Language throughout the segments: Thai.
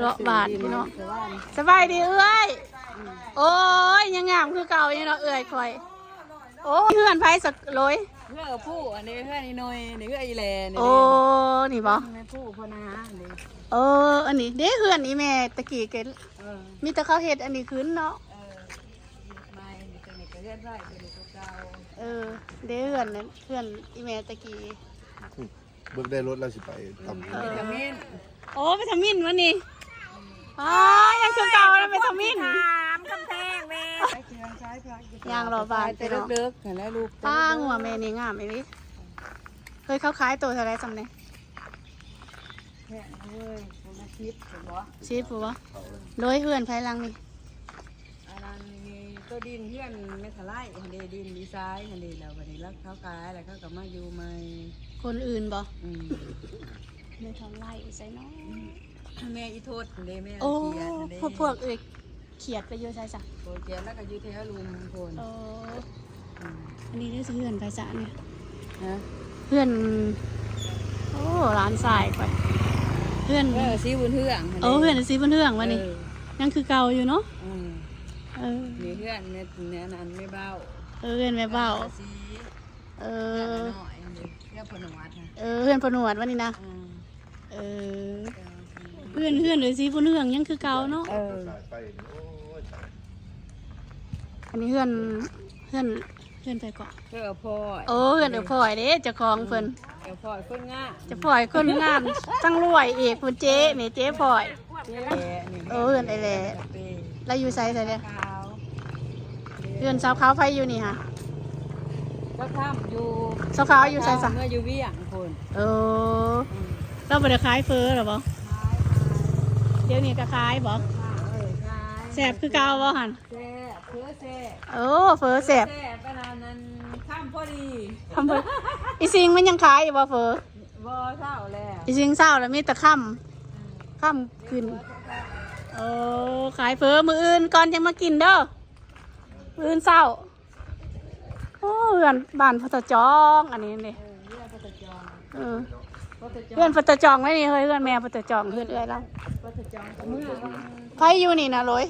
เลาะบาทพี่น้องสบายดีเอ้ยโอ้ยยังงามคือเก่าอยู่เนาะเอ้ยคอยโอ้เพื่อนไผสักร้อยเพื่อผู้อันนี้เพื่อนอีน้อยนี่เพื่ออีแลนี่ โอ้นี่บ่ แม่ผู้พ่อนานี่ อันนี้เด้เพื่อนนี่แม่ตะกี้เกิดมีแต่เขาเฮ็ดอันนี้ขึ้นเนาะไม่นี่ตัวนี้ก็เลื่อนได้ตัวนี้ตัวเก่าเด้เพื่อนนั่นเพื่อนอีแม่ตะกี้เบิกได้รถแล้วสิไปทำวิตามินโอ้ไปทำมินวะนี่ยังคือเก่าแล้วไปทำมินกำแพงแม่ยางรอบาน แต่เลิกๆเห็นแล้วลูกป้าหัวแม่นี่งามไอ้นี่เคยเขาขายตัวเท่าไรจำได้แค่เลยคนละชิปเห็นบ่ชีพบ่ร้อยเพื่อนไผลังนี่อันนั้นมีตัวดินเพื่อนไม่ถลายอันนี้ดินดีไซน์อันนี้แล้ววันนี้แล้วเขาขายอะไรเขาก็มาอยู่ใหม่คนอื่นบ่ไม่ทำไรใส่น้องแม่อีโทษเลยแม่โอ้พวกเขียดไปเยอะใช่จ้ะโปรเจกต์แล้วก็ยืดเท้าลุงคนอันนี้ได้ซื้อเพื่อนไปจ้ะเนี่ยนะเพื่อนโอ้ร้านสายไปเพื่อนซีบุญเทืองเพื่อนซีบุญเทืองวะนี่ยังคือเก่าอยู่เนาะมีเพื่อนเนี่ยนั้นไม่เบาเพื่อนไม่เบาเพื่อนผนวดเพื่อนผนวดวะนี่นะเพื่อนเลยซีบุญเทืองยังคือเก่าเนาะอันนี้เพื่อนไปเกาะเพื่อนพ่อยเพื่อนพ่อยเด้เจ้าของเพิ่นพ่อยคนงามจะพ่อยคนงามทั้งรวยเอกคุณเจ๊นี่เจ๊พ่อยเพื่อนไอ้แหล่แล้วอยู่ไซส์อะไรเนี่ยเพื่อนสาวขาวไฟอยู่นี่ค่ะก็ข้ามอยู่สาวขาวอยู่ไซส์เมื่ออยู่เวียงคนเราบ่ได้ขายเฟอหรอบ่เดี๋ยวนี้ก็ขายบ่แสบคือเก่าบ่หั่นแซ่บเฟอแซ่บเฟอแสบขนาดนั้นข้ามพอดีอีซิงมันยังขายอยู่บ่เฟอบ่เศร้าแล้วอีซิงเศร้าแล้วมีแต่ค่ำขึ้นขายเฟอมื้ออื่นก่อนจะมากินเด้อมื้ออื่นเศร้าเพื่อนบ้านพัตจองอันนี้นี่เพื่อนพัตจองไว้นี่เฮ้ยเพื่อนแม่พัตจองเพื่อนเอ้ยเราไผอยู่นี่นะลอย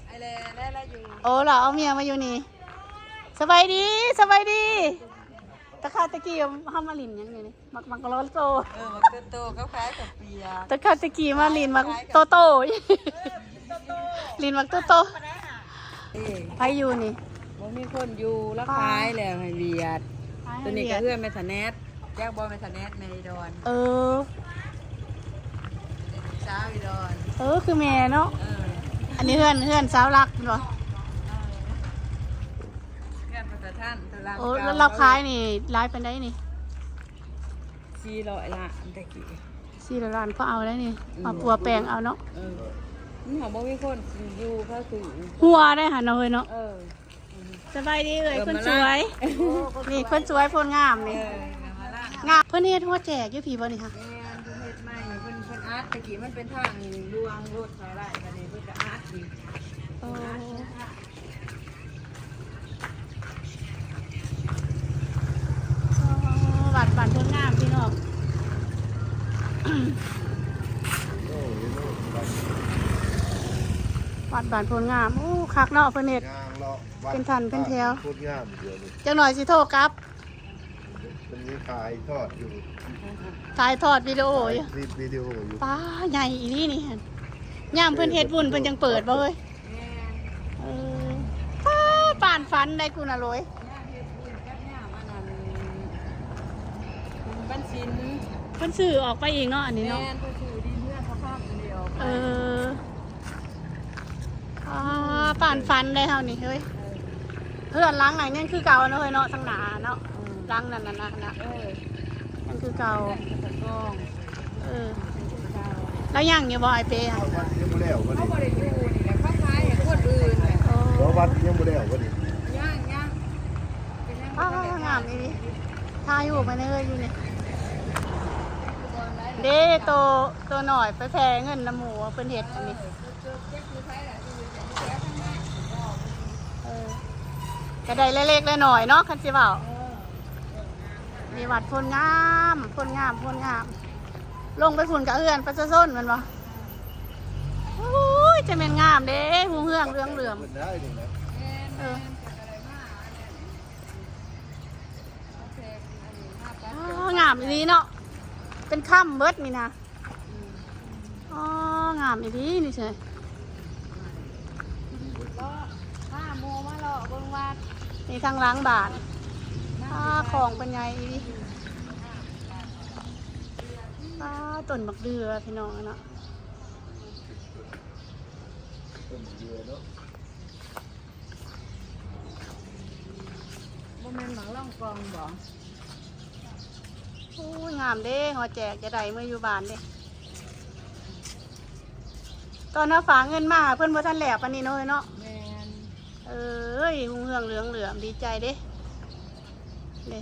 ไอ้แล่ได้อยู่เราเอาเมียมาอยู่นี่สบายดีตะคาตะกี้ห้ามาลินยังนี่มักร้อนโตมักโตเขาขายกับเปียตะคาตะกี้มาลินมักโตลินมักโตไผอยู่นี่บ่มีคนอยู่แล้วขายแล้วให้เวียดตัวนี้ก็เพื่อนเมทาเนสแยกบอลเมทาเนสในดอนสาวอีดอนคือแม่เนาะอันนี้เพื่อนสาวรักเนาะเพื่อนประท่านแล้วเราขายนี่ร้ายเป็นได้นี่400 ล้านตะกี้400 ล้านก็เอาได้นี่มาปัวแปลงเอาเนาะนี่ของบ่มีคนอยู่เขาถือหัวได้หันเอาเลยเนาะสบายดีเลยคนสวยนี่คนสวยคนงามนี่งามเพื่อนเฮ็ดหัวแจกอยู่ผีบ่นี่ค่ะเฮ็ดใหม่เพิ่นอาร์ตตะกี้มันเป็นทางลวงรถไฟไล่กันนี่เพิ่นก็อาร์ตอีกบัตรคนงามพี่น้องบัตรคนงามคักเนาะเพื่อนเฮ็ดเป็นทันเป็นแถวจังหน่อยสิโทรกลับมันมีขายทอดอยู่วิดีโออยู่ป้าใหญ่อีนี่ย่ามเพื่อนเฮ็ดบุญเพื่อนจังเปิดบ่เฮ้ยป่านฝันได้กูน่ะลอยบ้านชินเพิ่นซื้อออกไปอีกเนาะอันนี้เนาะเพิ่นซื้อดินเพื่อนเขาภาพเดียวป่านฟันได้เท่านี้เฮ้ยเพื่อนล้างไหนเนี่ยคือเก่าเนาะเฮ้ยเนาะทั้งหนาเนาะล้างนั่นนั่นคือเก่าแล้วย่างอยู่บ่ไอเป้วัดยังไม่แล้วเขาบ่ได้อยู่นี่แหละเขาขายให้คนอื่นวัดยังไม่แล้วก็ดิย่างงามนี่ทาอยู่ไปเลยอยู่นี่เด้ตัวหน่อยไปแพงเงินน้ำหมูเป็นเห็ดอันนี้กระไดเล็กๆหน่อยเนาะคันสิเบามีวัดพลงามลงไปฝุ่นกับเอื้อนประชาชนมันบ่ ม เพิ่นได้นี่นะ แม่น เออ จากอะไรมาเนี่ยโอเคอันนี้มาปั๊บ อ๋องามอีดีเนาะเป็นค่ำเบิดนี่นะอ๋องามอีดีนี่ใช่ ก็ผ้าโมมาหลอกเบิ่งว่า นี่ทางล้างบาทของเป็นไงอีดีต้นบักเดือพี่น้องเนาะ ต้นเดือเนาะ บ่แม่นหมังล่องกองบ่ โอ้ยงามเด้หัวแจกจะได้เมื่ออยู่บ้านเด้ตอนน้าฝากเงินมาเพิ่นบ่ทันแหลกปานนี้เนาะเนาะ แม่น เอ้ยหุ่งเฮืองเหลืองเหลือมดีใจเด้เด้